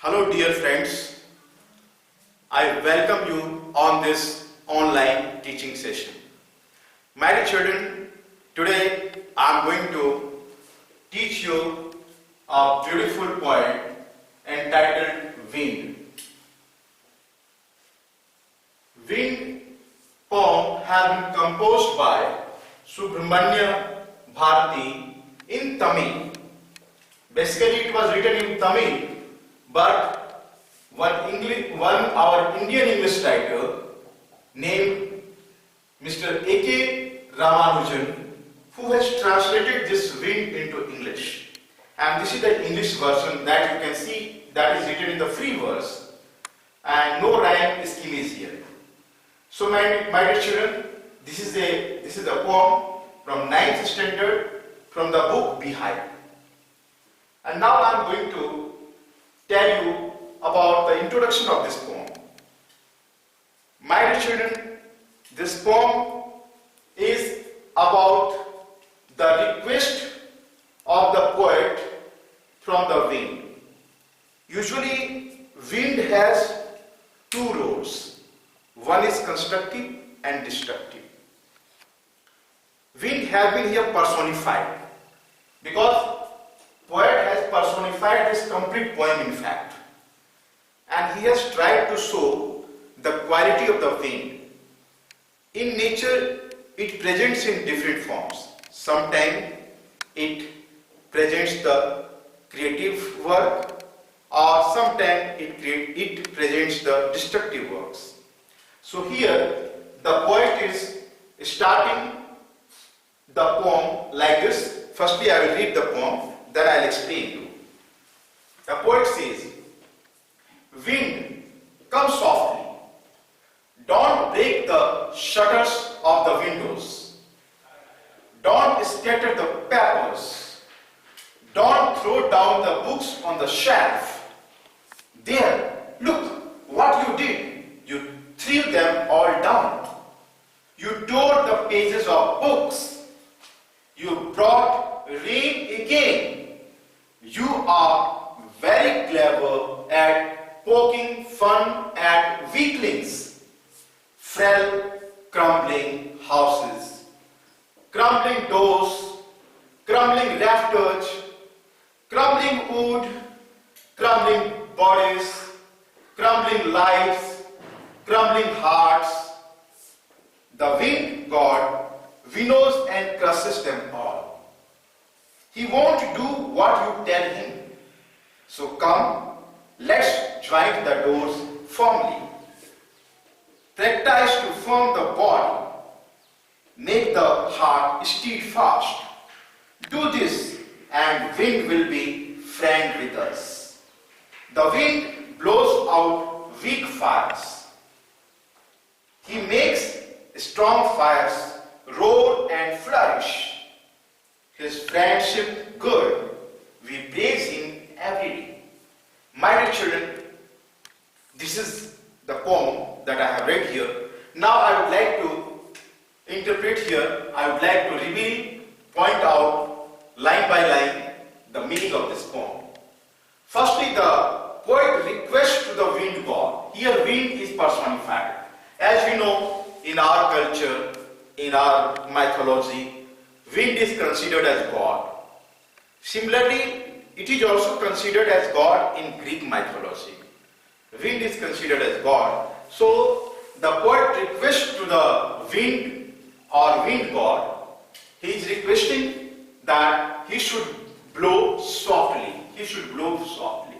Hello dear friends, I welcome you on this online teaching session. My dear children, today I am going to teach you a beautiful poem entitled Wind. Wind poem has been composed by Subramania Bharati in Tamil. Basically it was written in Tamil, but our Indian English writer named Mr. A.K. Ramanujan, who has translated this wind into English. And this is the English version that you can see that is written in the free verse, and no rhyme scheme is here. So my dear children, this is a poem from 9th standard from the book Behind. And now I am going to tell you about the introduction of this poem. My dear children, this poem is about the request of the poet from the wind. Usually, wind has two roles. One is constructive and destructive. Wind has been here personified because poet has personified this complete poem in fact, and he has tried to show the quality of the wind. In nature, it presents in different forms. Sometimes it presents the creative work, or sometimes it presents the destructive works. So here the poet is starting the poem like this. Firstly, I will read the poem, then I will explain you. The poet says, "Wind, come softly. Don't break the shutters of the windows. Don't scatter the papers. Don't throw down the books on the shelf. There, look what you did. You threw them all down. You tore the pages of books. You brought rain again. You are very clever at poking fun at weaklings. Frail, crumbling houses, crumbling doors, crumbling rafters, crumbling wood, crumbling bodies, crumbling lives, crumbling hearts. The wind god winnows and crushes them all. He won't do what you tell him. So come, let's join the doors firmly. Practice to form the body. Make the heart steadfast. Do this and wind will be friend with us. The wind blows out weak fires. He makes strong fires roar and flourish. His friendship good. We praise him every day. My dear children, this is the poem that I have read here. Now I would like to interpret here. I would like to reveal, point out line by line the meaning of this poem. Firstly, the poet requests to the wind god. Here wind is personified. As we know, in our culture, in our mythology, wind is considered as God. Similarly, it is also considered as God in Greek mythology. Wind is considered as God. So the poet requests to the wind or wind god, he is requesting that he should blow softly. He should blow softly.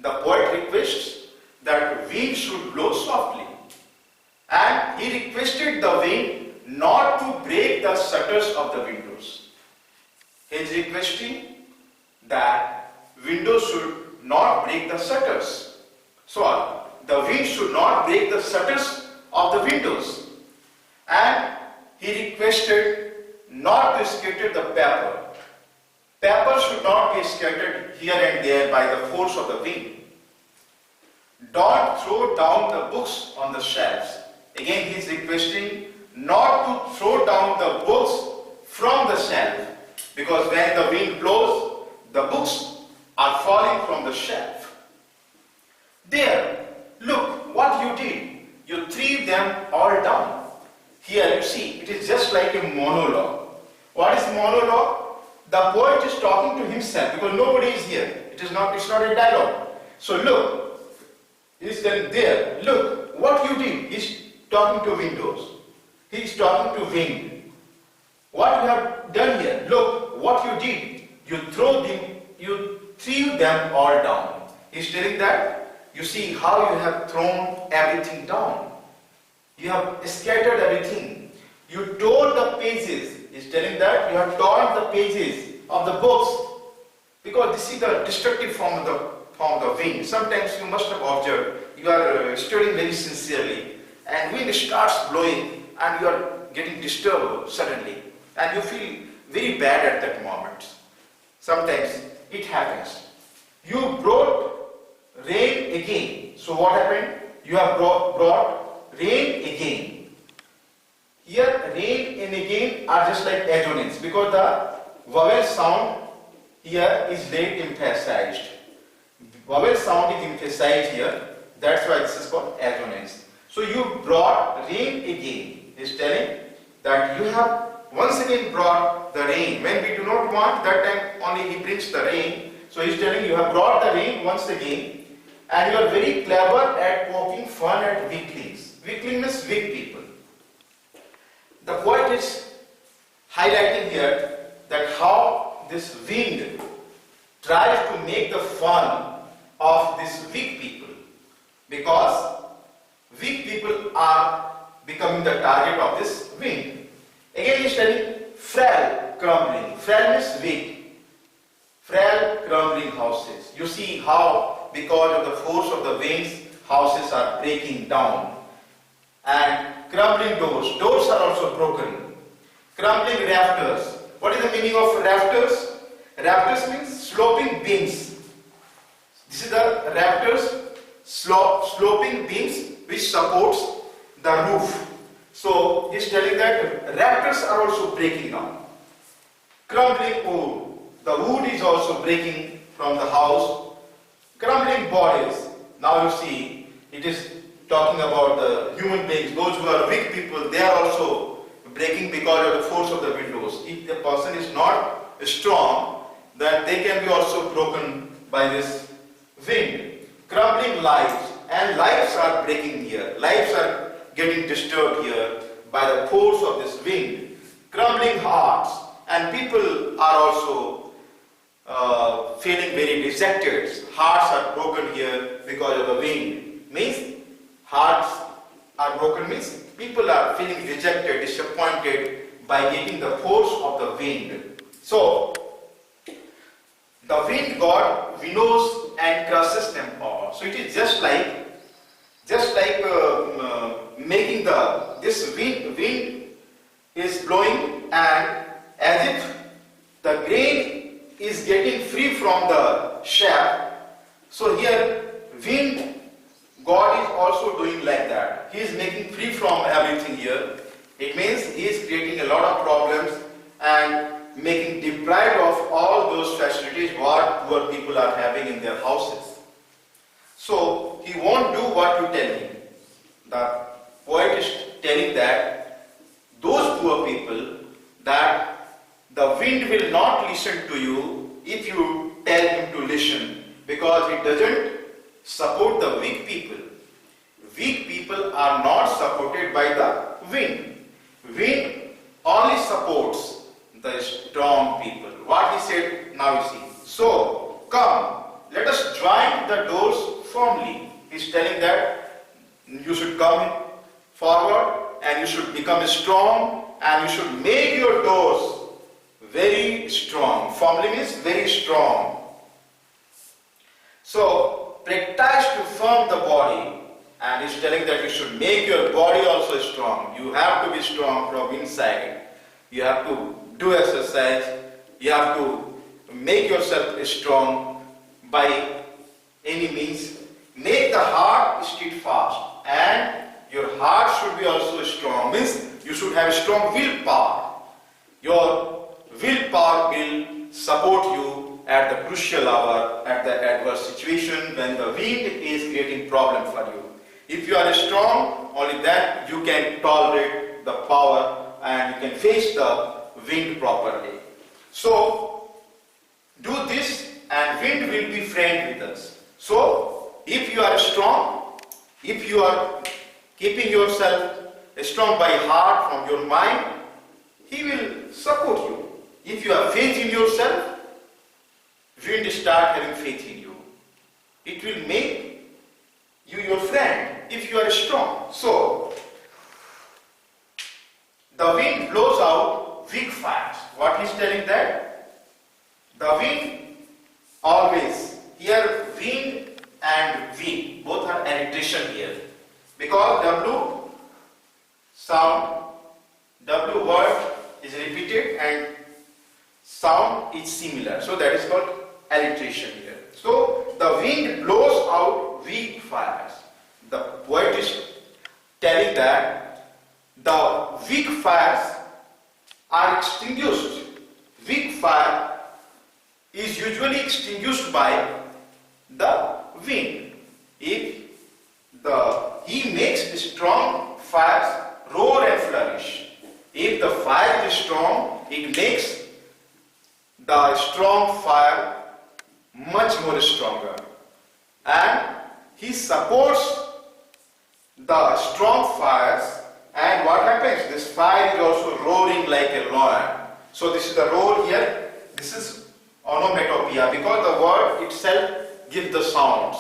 The poet requests that wind should blow softly. And he requested the wind not to break the shutters of the windows. He is requesting that windows should not break the shutters. So the wind should not break the shutters of the windows. And he requested not to scatter the paper. Paper should not be scattered here and there by the force of the wind. Don't throw down the books on the shelves. Again, he is requesting not to throw down the books from the shelf, because when the wind blows, the books are falling from the shelf. There, look what you did. You threw them all down. Here you see, it is just like a monologue. What is monologue? The poet is talking to himself because nobody is here. It's not a dialogue. So look, he's telling there, look what you did. He's talking to windows. He's talking to wind. What you have done here, look what you did. You threw them all down. He's telling that, you see how you have thrown everything down. You have scattered everything. You tore the pages. He's telling that you have torn the pages of the books. Because this is the destructive form of the wind. Sometimes you must have observed, you are studying very sincerely and wind starts blowing and you are getting disturbed suddenly and you feel very bad at that moment. Sometimes it happens. You brought rain again. So what happened? You have brought rain again. Here rain and again are just like assonance because the vowel sound here is late emphasized. Vowel sound is emphasized here. That's why this is called assonance. So you brought rain again. Is telling that you have once again brought the rain. When we do not want, that time only he brings the rain. So he is telling you have brought the rain once again and you are very clever at poking fun at weaklings. Weakling means weak people. The poet is highlighting here that how this wind tries to make the fun of these weak people because weak people are becoming the target of this wind. Again he is telling frail, crumbling. Frail means weak. Frail, crumbling houses. You see how because of the force of the winds, houses are breaking down. And crumbling doors. Doors are also broken. Crumbling rafters. What is the meaning of rafters? Rafters means sloping beams. This is the rafters, sloping beams which supports the roof. So he is telling that rafters are also breaking down. Crumbling wood. The wood is also breaking from the house. Crumbling bodies. Now you see, it is talking about the human beings, those who are weak people, they are also breaking because of the force of the windows. If the person is not strong, then they can be also broken by this wind. Crumbling lives, and lives are breaking here. Lives are getting disturbed here by the force of this wind. Crumbling hearts, and people are also feeling very dejected. Hearts are broken here because of the wind. Means hearts are broken means people are feeling rejected, disappointed by getting the force of the wind. So the wind god winnows and crushes them all. So it is just like making this wind is blowing and as if the grain is getting free from the shaft. So here wind God is also doing like that. He is making free from everything here. It means he is creating a lot of problems and making deprived of all those facilities what poor people are having in their houses. So he won't do what you tell him. The poet is telling that those poor people, that the wind will not listen to you if you tell him to listen, because it doesn't support the weak people. Weak people are not supported by the wind. Wind only supports the strong people. What he said, now you see. So, come, let us join the doors firmly. He is telling that you should come forward and you should become strong and you should make your doors very strong. Firmly means very strong. So, practice to firm the body, and he's telling that you should make your body also strong. You have to be strong from inside. You have to do exercise. You have to make yourself strong by any means. Make the heart steadfast, and your heart should be also strong. Means you should have strong willpower. Your willpower will support you at the crucial hour, at the adverse situation, when the wind is creating problem for you. If you are strong, only then you can tolerate the power and you can face the wind properly. So, do this and wind will be friend with us. So, if you are strong, if you are keeping yourself strong by heart, from your mind, he will support you. If you have faith in yourself, wind start having faith in you. It will make you your friend if you are strong. So, the wind blows out weak fires. What he's telling that? The wind always, here wind and wind, both are alliteration here. Because W sound, W word is repeated and sound is similar. So that is called alliteration here. So the wind blows out weak fires. The poet is telling that the weak fires are extinguished. Weak fire is usually extinguished by the wind. If he makes strong fires roar and flourish. If the fire is strong, it makes the strong fire much more stronger. And he supports the strong fires, and what happens? This fire is also roaring like a lion. So this is the roar here. This is onomatopoeia because the word itself gives the sounds.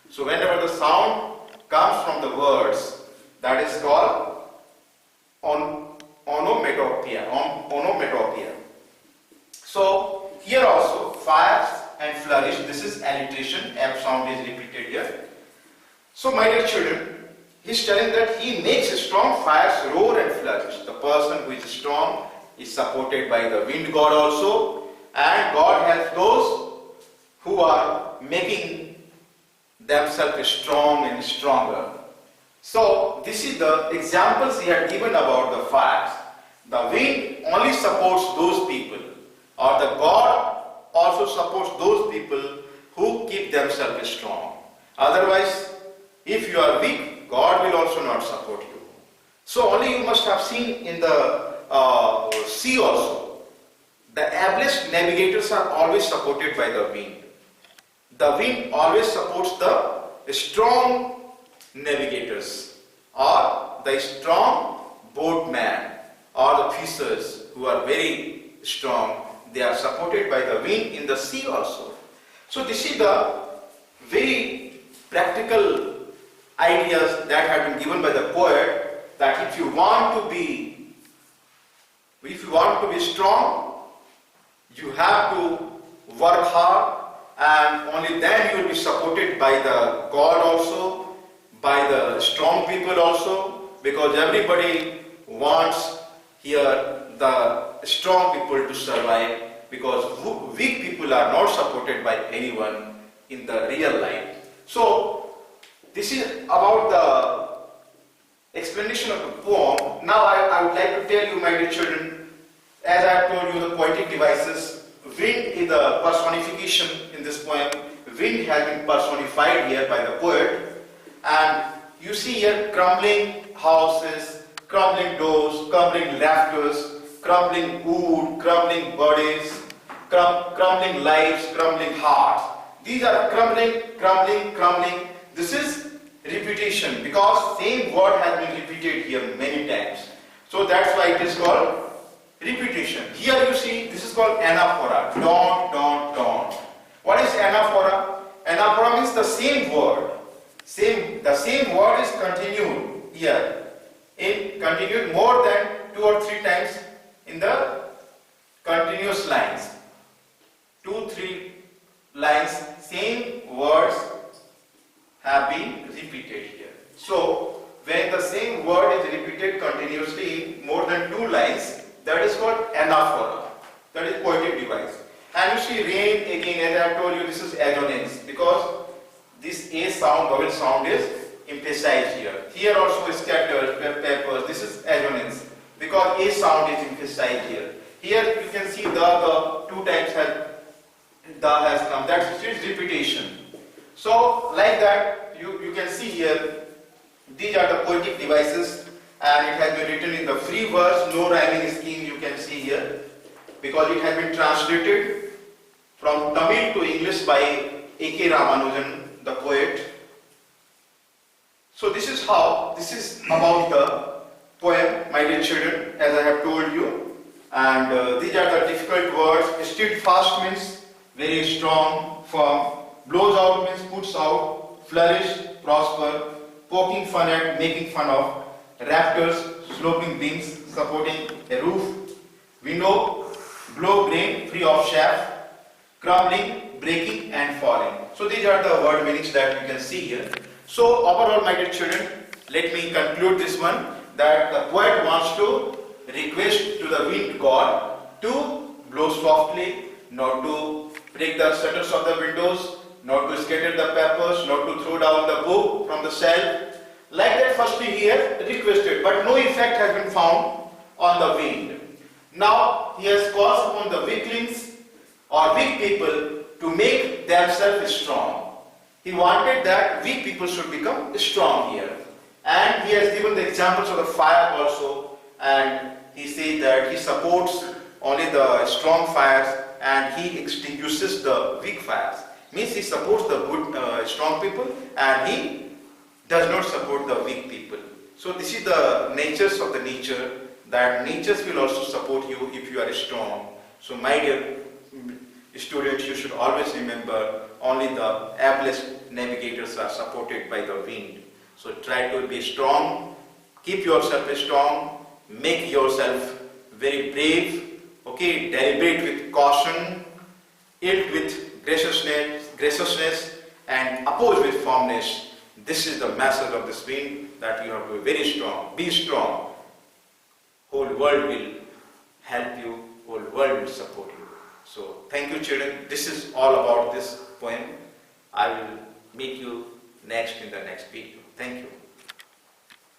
So whenever the sound comes from the words, that is called onomatopoeia. Onomatopoeia. So here also fires and flourish. This is alliteration. F sound is repeated here. So my dear children, he is telling that he makes strong fires roar and flourish. The person who is strong is supported by the wind god also, and God helps those who are making themselves strong and stronger. So this is the examples he had given about the fires. The wind only supports those people, or the God also supports those people who keep themselves strong. Otherwise, if you are weak, God will also not support you. So only you must have seen in the sea also, the ablest navigators are always supported by the wind. The wind always supports the strong navigators, or the strong boatman, or the fishers who are very strong. They are supported by the wind in the sea also. So this is the very practical ideas that have been given by the poet, that if you want to be strong, you have to work hard, and only then you will be supported by the God also, by the strong people also, because everybody wants here the strong people to survive, because weak people are not supported by anyone in the real life. So this is about the explanation of the poem. Now I would like to tell you, my dear children, as I have told you the poetic devices, wind is the personification in this poem. Wind has been personified here by the poet, and you see here crumbling houses, crumbling doors, crumbling laughters, crumbling wood, crumbling bodies, crumbling lives, crumbling hearts. These are crumbling, crumbling, crumbling. This is repetition, because same word has been repeated here many times. So that's why it is called repetition. Here you see, this is called anaphora. Don't. What is anaphora? Anaphora means the same word. The same word is continued here. It continued more than 2 or 3 times in the continuous lines. 2, 3 lines, same words have been repeated here. So when the same word is repeated continuously in more than 2 lines, that is called anaphora. That is poetic device. And you see rain again, as I have told you, this is assonance, because this A sound, vowel sound is emphasized here. Here also scatters, peppers, this is assonance, because A sound is emphasized here. Here you can see the 2 times The has come. That's its repetition. So like that, you can see here, these are the poetic devices, and it has been written in the free verse, no rhyming scheme, you can see here, because it has been translated from Tamil to English by A.K. Ramanujan, the poet. So this is about the poem, my dear children, as I have told you. And these are the difficult words. Steadfast means very strong, firm. Blows out means puts out. Flourish, prosper. Poking fun at, making fun of. Rafters, sloping beams, supporting a roof. Window, blow grain, free of shaft. Crumbling, breaking and falling. So these are the word meanings that you can see here. So overall, my dear children, let me conclude this one, that the poet wants to request to the wind god to blow softly, not to break the shutters of the windows, not to scatter the papers, not to throw down the book from the shelf. Like that, firstly he has requested, but no effect has been found on the wind. Now he has caused upon the weaklings or weak people to make themselves strong. He wanted that weak people should become strong here. And he has given the examples of the fire also, and he says that he supports only the strong fires and he extinguishes the weak fires. Means he supports the good, strong people, and he does not support the weak people. So this is the natures of the nature, that natures will also support you if you are strong. So my dear students, you should always remember only the ablest navigators are supported by the wind. So try to be strong, keep yourself strong, make yourself very brave, okay, deliberate with caution, aid with graciousness and oppose with firmness. This is the message of this wind, that you have to be very strong, be strong. Whole world will help you, whole world will support you. So thank you children, this is all about this poem. I will meet you next in the next video. Thank you.